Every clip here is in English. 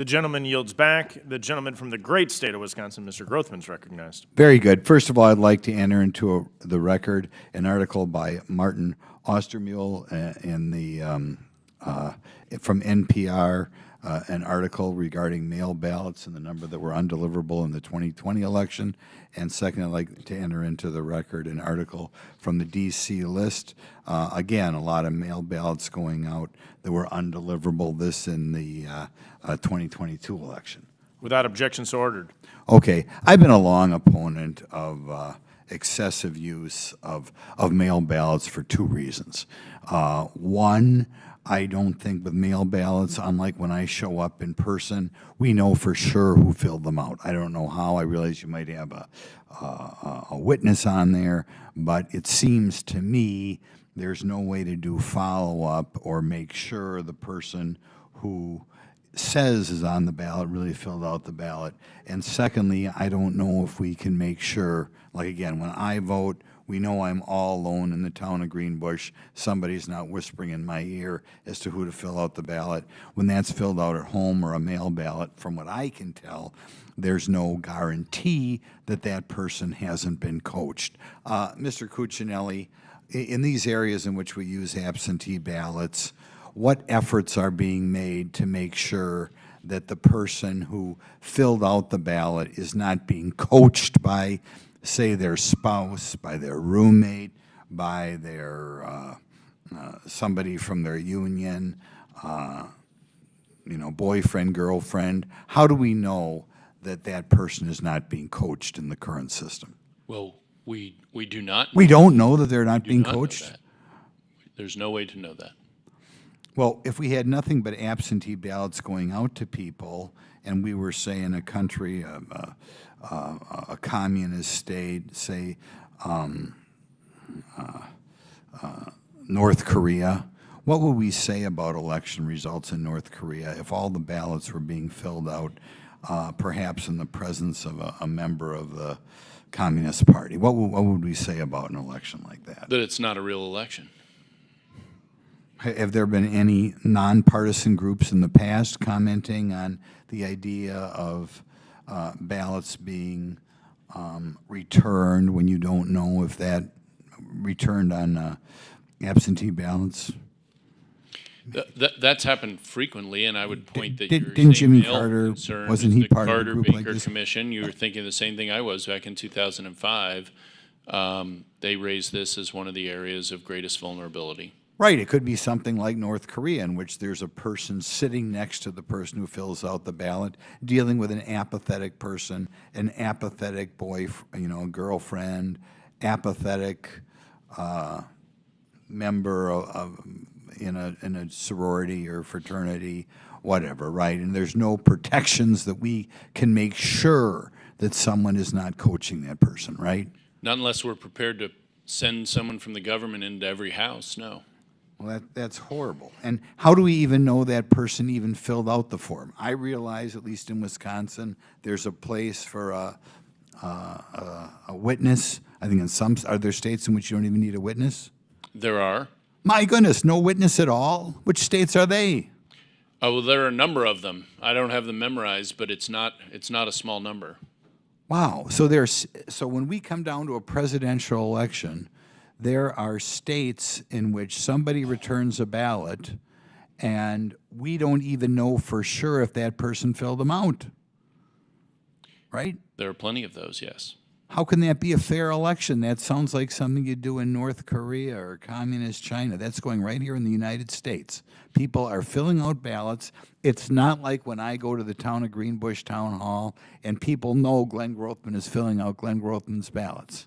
The gentleman yields back. The gentleman from the great state of Wisconsin, Mr. Grothman, is recognized. Very good. First of all, I'd like to enter into the record an article by Martin Ostermuhl from NPR, an article regarding mail ballots and the number that were undeliverable in the 2020 election. And second, I'd like to enter into the record an article from the D.C. list. Again, a lot of mail ballots going out that were undeliverable, this in the 2022 election. Without objection, so ordered. Okay, I've been a long opponent of excessive use of mail ballots for two reasons. One, I don't think with mail ballots, unlike when I show up in person, we know for sure who filled them out. I don't know how. I realize you might have a witness on there, but it seems to me there's no way to do follow-up or make sure the person who says is on the ballot really filled out the ballot. And secondly, I don't know if we can make sure, like again, when I vote, we know I'm all alone in the town of Greenbush. Somebody's not whispering in my ear as to who to fill out the ballot. When that's filled out at home or a mail ballot, from what I can tell, there's no guarantee that that person hasn't been coached. Mr. Cuccinelli, in these areas in which we use absentee ballots, what efforts are being made to make sure that the person who filled out the ballot is not being coached by, say, their spouse, by their roommate, by their somebody from their union, boyfriend, girlfriend? How do we know that that person is not being coached in the current system? Well, we do not. We don't know that they're not being not know coached? that. There's no way to know that. Well, if we had nothing but absentee ballots going out to people, and we were, say, in a country, a communist state, say North Korea, what would we say about election results in North Korea if all the ballots were being filled out, perhaps in the presence of a member of the Communist Party? What would we say about an election like that? That it's not a real election. Have there been any nonpartisan groups in the past commenting on the idea of ballots being returned when you don't know if that returned on absentee ballots? That's happened frequently, and I would point that Didn't Jimmy Carter, wasn't he part of a group like Carter-Baker this? Commission. You were thinking the same thing I was back in 2005. They raised this as one of the areas of greatest vulnerability. Right, it could be something like North Korea, in which there's a person sitting next to the person who fills out the ballot, dealing with an apathetic person, an apathetic girlfriend, apathetic member in a sorority or fraternity, whatever, right? And there's no protections that we can make sure that someone is not coaching that person, right? Not unless we're prepared to send someone from the government into every house, no. Well, that's horrible. And how do we even know that person even filled out the form? I realize, at least in Wisconsin, there's a place for a witness. I think in some, are there states in which you don't even need a witness? There are. My goodness, no witness at all? Which states are they? Oh, well, there are a number of them. I don't have them memorized, but it's not a small number. Wow. So when we come down to a presidential election, there are states in which somebody returns a ballot and we don't even know for sure if that person filled them out, right? There are plenty of those, yes. How can that be a fair election? That sounds like something you do in North Korea or communist China. That's going right here in the United States. People are filling out ballots. It's not like when I go to the town of Greenbush Town Hall and people know Glenn Grothman is filling out Glenn Grothman's ballots.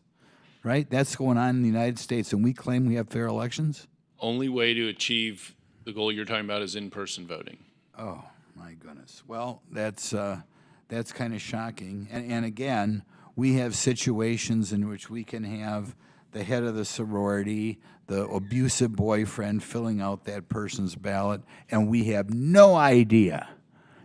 Right? That's going on in the United States, and we claim we have fair elections? Only way to achieve the goal you're talking about is in-person voting. Oh, my goodness. Well, that's kind of shocking. And again, we have situations in which we can have the head of the sorority, the abusive boyfriend filling out that person's ballot, and we have no idea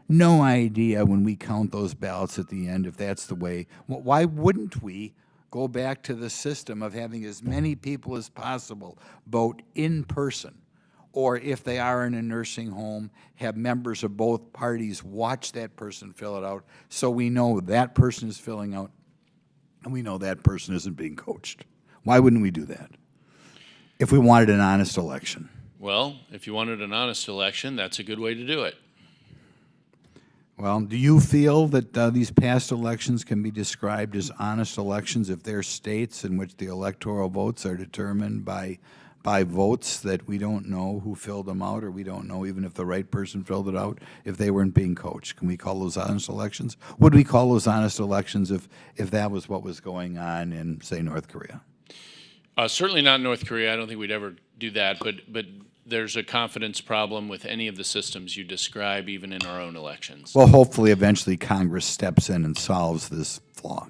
when we count those ballots at the end if that's the way. Well, why wouldn't we go back to the system of having as many people as possible vote in person, or if they are in a nursing home, have members of both parties watch that person fill it out, so we know that person is filling out, and we know that person isn't being coached. Why wouldn't we do that if we wanted an honest election? Well, if you wanted an honest election, that's a good way to do it. Well, do you feel that these past elections can be described as honest elections if they're states in which the electoral votes are determined by votes that we don't know who filled them out, or we don't know even if the right person filled it out, if they weren't being coached? Can we call those honest elections? Would we call those honest elections if that was what was going on in, say, North Korea? Certainly not North Korea. I don't think we'd ever do that, but there's a confidence problem with any of the systems you describe, even in our own elections. Well, hopefully eventually Congress steps in and solves this flaw.